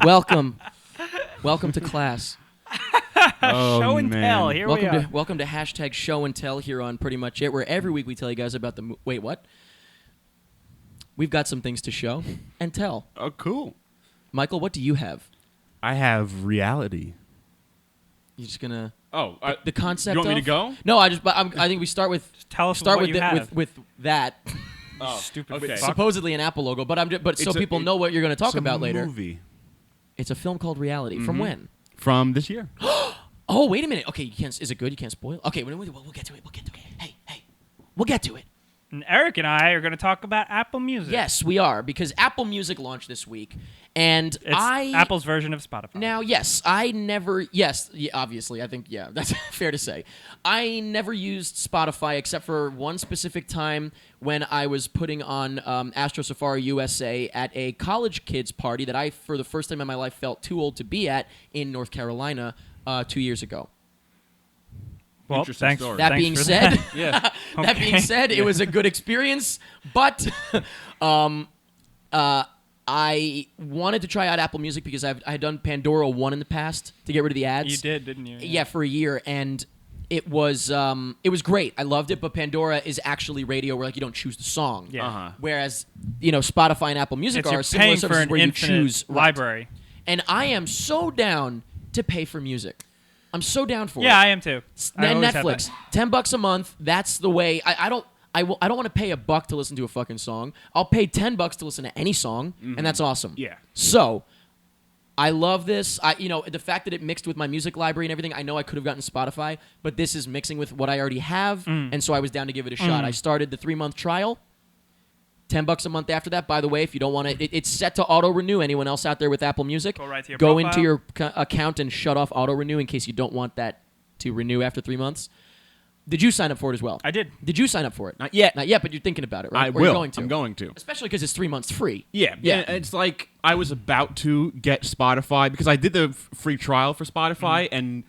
Welcome to class. Show and tell. Here we are. Welcome to hashtag Show and Tell here on Pretty Much It, where every week we tell you guys about the... Wait, what? We've got some things to show and tell. Oh, cool. Michael, what do you have? I have reality. You're just gonna... Oh, the concept. You want me to go? No, I think we start with... Just tell us start what with you have. with that. Oh, Stupid okay. fuck. Supposedly an Apple logo, but so people know what you're going to talk about later. Movie It's a film called Reality. From when? from this year. Oh, wait a minute. Okay, you can't. Is it good? You can't spoil. Okay, we'll get to it. Hey, we'll get to it. And Eric and I are going to talk about Apple Music. Yes, we are, because Apple Music launched this week, and It's Apple's version of Spotify. Now, yes, obviously, I think, yeah, that's fair to say. I never used Spotify except for one specific time when I was putting on Astro Safari USA at a college kids party that I, for the first time in my life, felt too old to be at in North Carolina 2 years ago. well, Interesting thanks. story. That thanks being for said, that. Yeah. that being said, it was a good experience, but I wanted to try out Apple Music because I had done Pandora 1 in the past to get rid of the ads. You did, didn't you? Yeah, for a year, and it was great. I loved it, but Pandora is actually radio where like you don't choose the song. Yeah. Uh-huh. Whereas Spotify and Apple Music It's are you're similar paying for services an where you infinite choose library. And I am so down to pay for music. I'm so down for it. Yeah, I am too. I And always have Netflix, that. $10 a month. That's the way. I don't want to pay $1 to listen to a fucking song. I'll pay $10 to listen to any song, and that's awesome. Yeah. So, I love this. The fact that it mixed with my music library and everything. I know I could have gotten Spotify, but this is mixing with what I already have, and so I was down to give it a shot. I started the 3-month trial. $10 a month after that. By the way, if you don't want to, it's set to auto renew. Anyone else out there with Apple Music? Go right to your Go profile. into your account and shut off auto renew in case you don't want that to renew after 3 months. Did you sign up for it as well? I did. Did you sign up for it? Not yet. Not yet, but you're thinking about it, right? I Or will. You're going to. I'm going to. Especially because it's 3 months free. Yeah. Yeah. And it's like I was about to get Spotify because I did the free trial for Spotify, and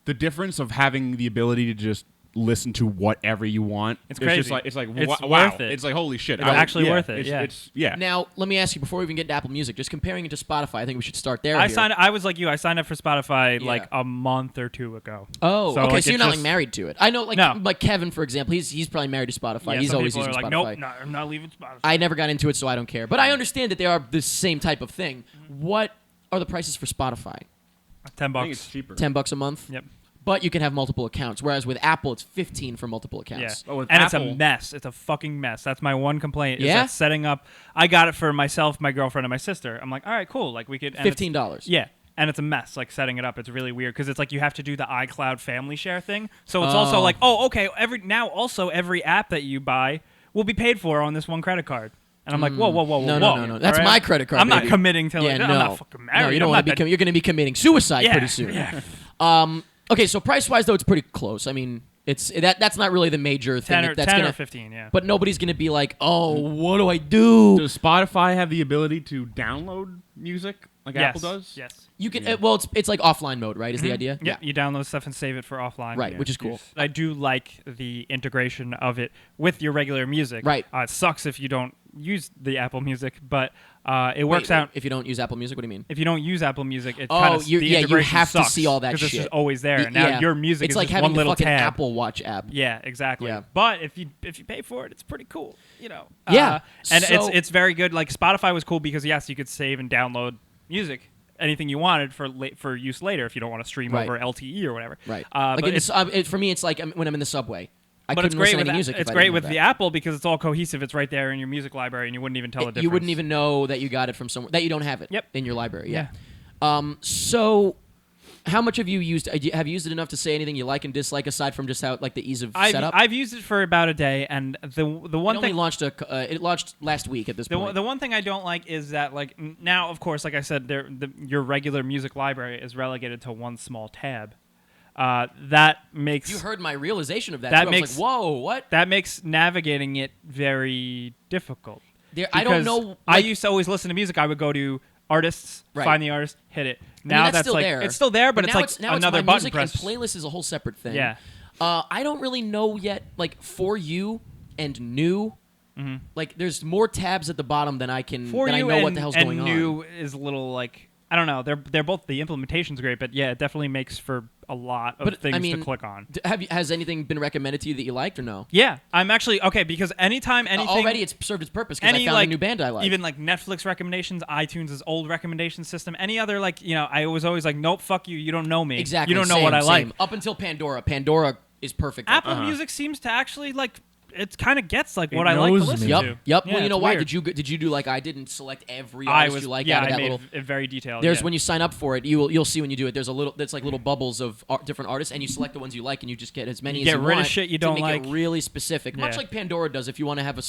the difference of having the ability to just listen to whatever you want. It's Just crazy. like, it's like It's wow. worth it. It's like holy shit. It's actually worth it, It's yeah. Now, let me ask you, before we even get to Apple Music, just comparing it to Spotify, I think we should start there. I here. was like you. I signed up for Spotify Yeah. like a month or two ago. Oh, So, okay, like, so you're it not just- like married to it. I know, like No. like Kevin, for example, he's probably married to Spotify. Yeah, He's some always people using are like, Spotify. nope, no, I'm not leaving Spotify. I never got into it, so I don't care. But I understand that they are the same type of thing. What are the prices for Spotify? $10. I think it's cheaper. $10 a month? Yep. But you can have multiple accounts, whereas with Apple, it's $15 for multiple Yeah. accounts. But with And it's Apple- a mess. It's a fucking mess. That's my one complaint. Is Yeah? that setting up. I got it for myself, my girlfriend, and my sister. I'm like, all right, cool. Like we could. and it's- $15. Yeah. And it's a mess, like setting it up. It's really weird because it's like you have to do the iCloud family share thing. So it's also like, okay, every app that you buy will be paid for on this one credit card. And I'm like, whoa. No. That's all my credit card, I'm not baby. committing to Yeah, like, no. I'm not fucking married. No, you don't I'm want not to be. You're going to be committing suicide Yeah, pretty soon. yeah. Okay, so price-wise, though, it's pretty close. I mean, that's not really the major thing. 10 or, that's 10 gonna, or 15, yeah. But nobody's going to be like, oh, what do I do? Does Spotify have the ability to download music like yes. Apple does? Yes. You can. It's like offline mode, right? Is the idea? Yeah, you download stuff and save it for offline. Right, Yeah. which is cool. I do like the integration of it with your regular music. Right. It sucks if you don't use the Apple Music, but it works Wait, out. if you don't use Apple Music. What do you mean? If you don't use Apple Music, it Oh, kind of you have to sucks see all that because shit. it's just always there. Y- And now yeah. your music it's is like just having one the little fucking tab. Apple Watch app. Yeah, exactly. Yeah. But if you pay for it, it's pretty cool. You know. Yeah. And So- it's very good. Like Spotify was cool because yes, you could save and download music. Anything you wanted for use later if you don't want to stream Right. over LTE or whatever. Right. But For me, it's like when I'm in the subway. I but couldn't it's great listen to with any music. it's if I great didn't with have the that. Apple because it's all cohesive. It's right there in your music library, and you wouldn't even tell the difference. You wouldn't even know that you got it from somewhere that you don't have it. Yep. In your library. Yeah. So, how much have you used? Have you used it enough to say anything you like and dislike aside from just how like the ease of setup? I've used it for about a day, and the one it thing only launched it launched last week at this point. the one thing I don't like is that like now, of course, like I said, your regular music library is relegated to one small tab. That makes You heard my realization of that. That too. makes- I was like, whoa, what? that makes navigating it very difficult. I don't Because know. I like- used to always listen to music. I would go to artists, Right. find the artist, hit it. I Now mean, that's that's still like there. it's still there, but it's now like now another it's my button music press. and playlist is a whole separate thing. Yeah. I don't really know yet. Like For You and New, like there's more tabs at the bottom than I can. For than you I know and, what the hell's and going new on. is a little like I don't know. They're both, the implementation's great, but yeah, it definitely makes for a lot of things to click on. Has anything been recommended to you that you liked or no? Yeah, I'm actually okay because anytime anything already it's served its purpose because I found a new band I like. Even like Netflix recommendations, iTunes' old recommendation system, any other I was always like, nope, fuck you, you don't know me, exactly, you don't know what I like. Up until Pandora. Pandora is perfect. Apple Music seems to actually it kind of gets what I like to knows listen me. to. Yep. Yeah, Well, you know it's why? weird. Did you do like I did and select every artist you like out of that I made little? it very detailed. There's yeah. when you sign up for it, you'll see when you do it. There's little bubbles of different artists, and you select the ones you like, and you just get as many You as get you rid of want shit you to don't make like. it really specific, much Yeah. like Pandora does. If you want to have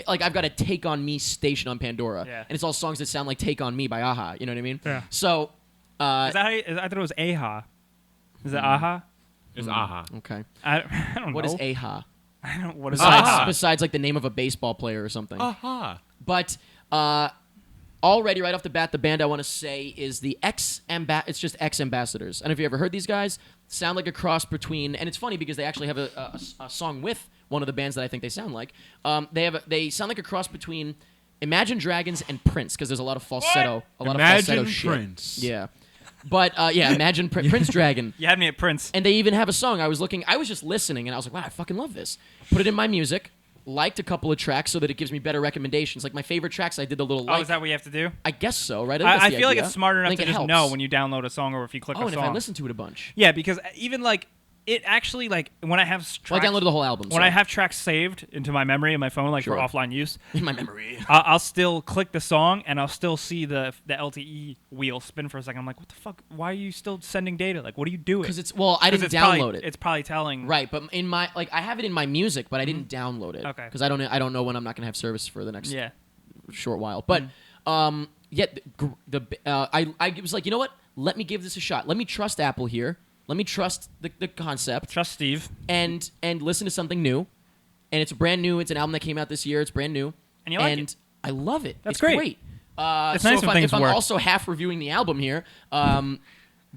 I've got a Take on Me station on Pandora, Yeah. and it's all songs that sound like Take on Me by Aha. You know what I mean? Yeah. So, Is that how I thought it was Aha. Is it Aha? It's Aha. okay. I don't know. What is Aha? I don't. What is Besides, Aha? besides like the name of a baseball player or something. Aha. But already right off the bat, the band I want to say is the it's just X-Ambassadors. I don't know if you ever heard these guys. Sound like a cross between, and it's funny because they actually have a song with one of the bands that I think they sound like. They sound like a cross between Imagine Dragons and Prince because there's a lot of falsetto, Imagine of falsetto Prince. shit. Yeah. But Imagine Prince Dragon. You had me at Prince. And they even have a song. I was just listening, and I was like, wow, I fucking love this. Put it in my music, liked a couple of tracks so that it gives me better recommendations. Like my favorite tracks, I did the little Oh, is that what you have to do? I guess so, right? I think feel like that's the it's smart idea. I enough think to it just helps. know when you download a song or if you click Oh, a and song. if I listen to it a bunch. Yeah, because even it actually when I have tracks, Well, I downloaded the whole album. when so. I have tracks saved into my memory in my phone, like Sure. for offline use, in my memory. I'll still click the song and I'll still see the LTE wheel spin for a second. I'm like, what the fuck? Why are you still sending data? Like, what are you doing? Because I didn't it's download probably, it. It's probably telling. Right, but in my I have it in my music, but I didn't download it. Okay. Because I don't know when I'm not gonna have service for the next Yeah. short while. But yet I was like, you know what? Let me give this a shot. Let me trust Apple here. Let me trust the concept Trust Steve. and listen to something new. And it's brand new. It's an album that came out this year. It's brand new. And you like it. I love it. That's it's great. It's so nice when things if I'm work. also half reviewing the album here,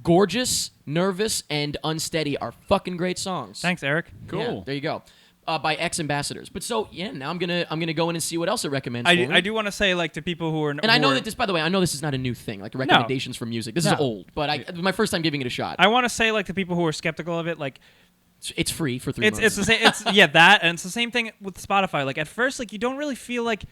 Gorgeous, Nervous, and Unsteady are fucking great songs. Thanks, Eric. Cool. Yeah, there you go. By X-Ambassadors. But so yeah, now I'm gonna go in and see what else it recommends. for me. I do want to say to people who are And I know that this, by the way, I know this is not a new thing. Like recommendations for music, this is No. old. But it was my first time giving it a shot. I want to say to people who are skeptical of it, It's free for 3 months. it's the same. It's that, and it's the same thing with Spotify. At first, you don't really feel like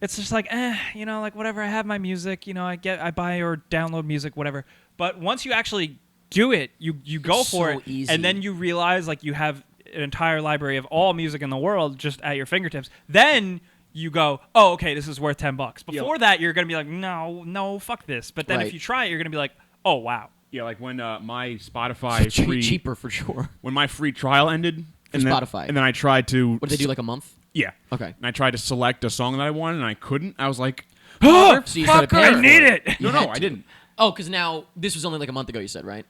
it's just whatever. I have my music, I buy or download music, whatever. But once you actually do it, you go It's for so it, easy. and then you realize you have an entire library of all music in the world just at your fingertips. Then you go, oh, okay, this is worth $10. Before that, you're gonna be like, no, fuck this. But then Right. if you try it, you're gonna be like, oh wow. Yeah, like when my Spotify free cheaper for sure. when my free trial ended and Spotify. and then I tried to What did they do? Like a month? Yeah. Okay. And I tried to select a song that I wanted and I couldn't. I was like, So you started paying I for need it. it. You no, had I to. didn't. Oh, because now this was only like a month ago. You said, right?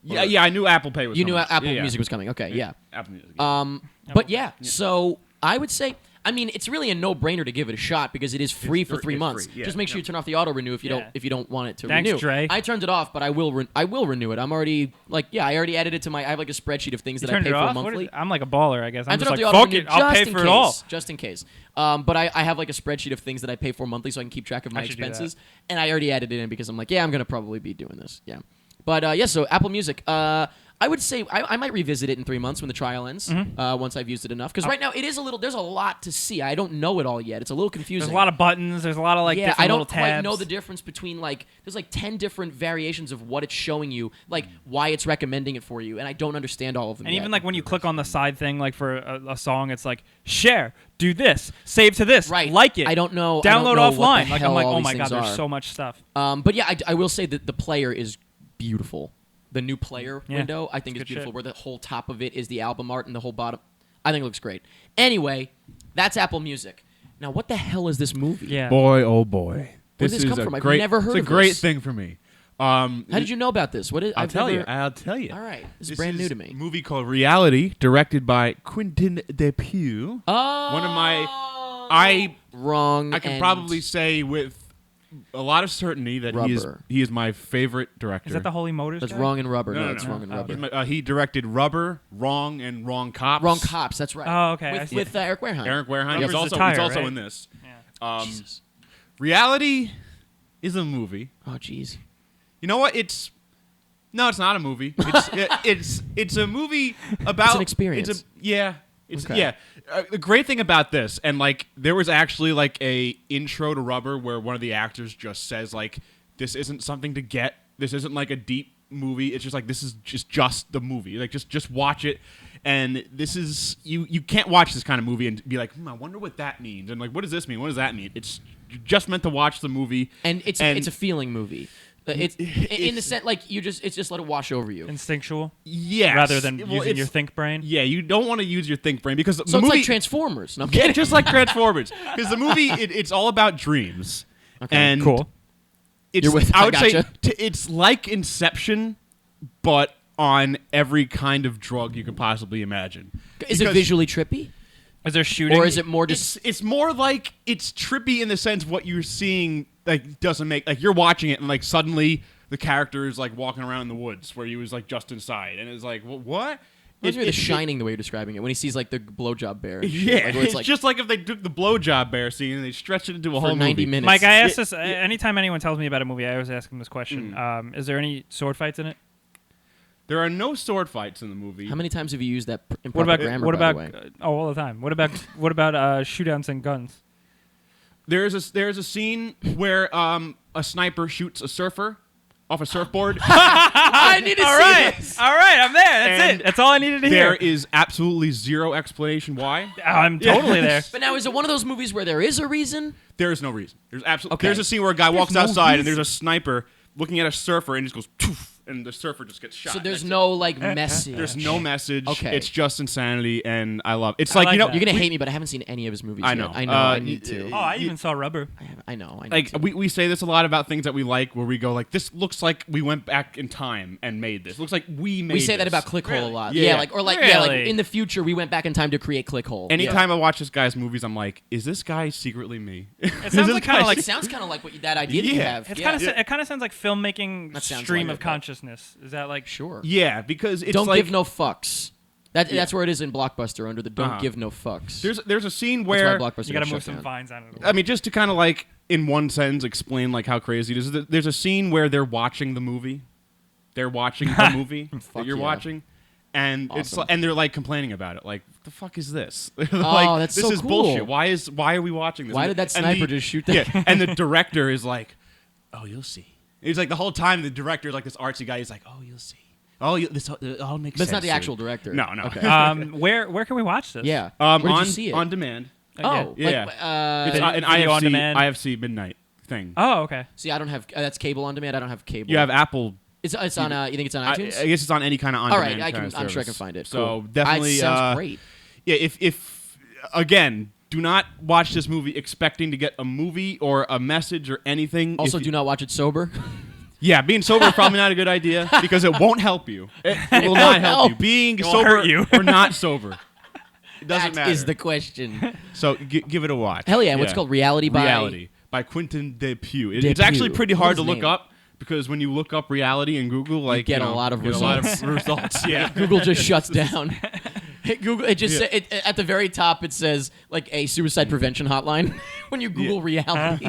Yeah, I knew Apple Pay was You knew coming. Apple Yeah, yeah. Music was coming. Okay, yeah. Apple Music. But yeah, so I would say, it's really a no-brainer to give it a shot because it is free for 3 it's months. free, yeah. Just make sure you turn off the auto renew if you Yeah. don't want it to Thanks, renew. Dre. I turned it off, but I will renew it. I'm already I already added it to I have like a spreadsheet of things that I Turned pay it for off? monthly. I'm like a baller, I guess. I I'm turned just off like, the auto fuck renew it, I'll pay just for in it all. case, just in case. But I have like a spreadsheet of things that I pay for monthly so I can keep track of my I should do that. expenses. And I already added it in because I'm like, I'm gonna probably be doing this. Yeah. But so Apple Music. I would say I might revisit it in 3 months when the trial ends. Once I've used it enough, because right now it is there's a lot to see. I don't know it all yet. It's a little confusing. There's a lot of buttons. There's a lot of different I little don't quite tabs. know the difference between there's 10 different variations of what it's showing you, why it's recommending it for you, and I don't understand all of them. And yet. even when you click on the side thing, for a song, it's like share, do this, save to this, Right. like it. I don't know. Download what the offline. hell I'm like, all oh these my god, things there's are. so much stuff. But yeah, I will say that the player is beautiful. The new player Yeah, window, I think, is good beautiful. shit. Where the whole top of it is the album art and the whole bottom. I think it looks great. Anyway, that's Apple Music. Now, what the hell is this movie? Yeah. boy, oh boy. Where did this is come a from? I've great, never heard it's of a great this. thing for me. How did you know about this? What is? I'll I've tell you. never- I'll tell you. All right, this is brand new to A me. movie called Reality, directed by Quentin Dupieux. Oh, One of my- I wrong. I can and probably say with a lot of certainty that Rubber. he is my favorite director. Is that the Holy Motors? That's guy? wrong and rubber. No, no, it's no. wrong and Oh, rubber. He directed Rubber, Wrong, and Wrong Cops. Wrong cops. That's right. Oh, okay, I With, see. with Eric Wareheim. Eric Wareheim. Rubber's He's the also, tire, he's also right? in this. Yeah. Jesus. Reality is a movie Oh, jeez. You know what? It's not a movie. It's a movie about. It's an experience. Yeah. The great thing about this, and like there was actually like a intro to Rubber where one of the actors just says like, this isn't something to get. This isn't like a deep movie. It's just like this is just the movie. Like just watch it. And this is you can't watch this kind of movie and be like, I wonder what that means, and like what does this mean? What does that mean? It's just meant to watch the movie, and it's a feeling movie. It's in the sense like it's just let it wash over you. Instinctual. Yes. Rather than using your think brain. Yeah, you don't want to use your think brain because So the it's movie like Transformers. No, I'm yeah, kidding. just like Transformers. Because the movie it's all about dreams. Okay, and cool. It's, You're with- I I would say gotcha. it's like Inception, but on every kind of drug you could possibly imagine. Is it Because visually trippy, Is there shooting? or is it more just? It's more like it's trippy in the sense what you're seeing like doesn't make like you're watching it and like suddenly the character is like walking around in the woods where he was like just inside and it's like what? It's really The Shining, the way you're describing it, when he sees like the blowjob bear. and shit, Yeah, like, where it's like just like if they took the blowjob bear scene and they stretched it into a for whole 90 movie. minutes. Mike, I ask this anytime anyone tells me about a movie. I always ask them this question: is there any sword fights in it? There are no sword fights in the movie. How many times have you used that What improper about grammar? by the way? all the time? What about shootouts and guns? There's a scene where a sniper shoots a surfer off a surfboard. I need to All see right, this. all right, I'm there. That's And it. That's all I needed to There hear. is absolutely zero explanation why. I'm totally there. But now, is it one of those movies where there is a reason? There is no reason. There's absolutely. Okay. There's a scene where a guy walks no outside and reason. there's a sniper looking at a surfer and just goes poof, and the surfer just gets shot. So there's That's no like message. it. There's no message. Okay. It's just insanity, and I love it. It's I like like you know that. You're gonna hate me, but I haven't seen any of his movies. I yet. know. I know. I need to. Oh, I even saw Rubber. I know. I need like to. we say this a lot about things that we like, where we go like, this looks like we went back in time and made this. Looks like we made. We say that this. about Clickhole a lot. Yeah. like like Really? in the future we went back in time to create Clickhole. Anytime I watch this guy's movies, I'm like, is this guy secretly me? It sounds like kind of It like sounds kind of like that idea that you Yeah. have. it's yeah. kind of it kind of sounds like filmmaking That sounds stream like of it, but- consciousness. Is that like Sure. Yeah, because it's Don't like give no fucks. That's where it is in Blockbuster under the don't Uh-huh. give no fucks. there's a scene That's where why Blockbuster you got to got move shut some down. vines out of it? I mean, just to kind of like in one sentence explain like how crazy it is. There's a scene where they're watching the movie. They're watching the movie that Fuck you're yeah. watching, and Awesome. and they're like complaining about it. Like, what the fuck is this? Like, that's this so is cool. bullshit. Why are we watching this? Why And did that and sniper just shoot that? Yeah, and the director is like, oh, you'll see. It's like the whole time the director is like this artsy guy. He's like, oh, you'll see. Oh, this all makes But sense. it's not the soon." actual director. No, no. Okay. Where can we watch this? yeah. Where did on you see it? on demand. oh, Yeah. like, It's an video on IFC demand? IFC midnight thing. Oh, okay. see, I don't have that's cable on demand. I don't have cable. You have Apple. It's on. You think it's on I iTunes? guess it's on any kind of on All demand. right, kind of I'm sure I can service. find it. So Cool. definitely. Sounds great. Yeah, if again, do not watch this movie expecting to get a movie or a message or anything. Also, If do not watch it sober. Yeah, being sober is probably not a good idea because it won't help you. It will not help you. Being won't sober hurt you. or not sober, it doesn't That matter. is the question. So give it a watch. Hell yeah! What's it called? Reality by Reality by Quentin Dupieux. It's Dupieux. actually pretty What hard is to his look name? up because when you look up reality in Google, like get you a know, lot of get results. A lot of results. Yeah. Google just shuts down. Google. It just Yeah. at the very top it says like a suicide prevention hotline when you Google reality.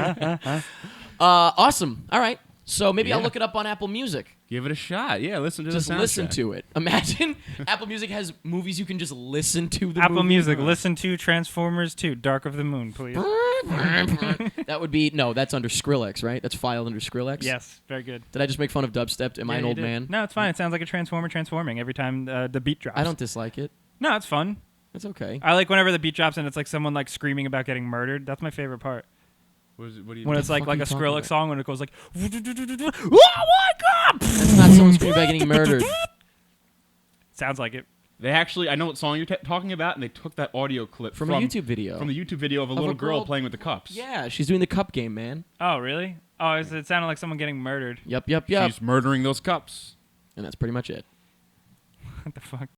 Awesome. All right. So maybe I'll Yeah. look it up on Apple Music. Give it a shot. Yeah, listen to Just the soundtrack. listen to it. Imagine Apple Music has movies you can just listen to. The Apple movie. Music. Listen to Transformers 2: Dark of the Moon, please. That would be no. That's under Skrillex, right? That's filed under Skrillex. Yes, very good. Did I just make fun of dubstep? Am I Yeah, an you old did. man? No, it's fine. It sounds like a transformer transforming every time the beat drops. I don't dislike it. No, it's fun. It's okay. I like whenever the beat drops and it's like someone like screaming about getting murdered. That's my favorite part. What do you When do? it's like fuck are a you talking Skrillex about? song when it goes like, oh my god! That's not someone screaming about getting murdered. Sounds like it. They actually, I know what song you're talking about, and they took that audio clip From a YouTube video. From the YouTube video of a a little girl girl- playing with the cups. Yeah, she's doing the cup game, man. Oh, really? Oh, it sounded like someone getting murdered. Yep. She's murdering those cups. And that's pretty much it. What the fuck?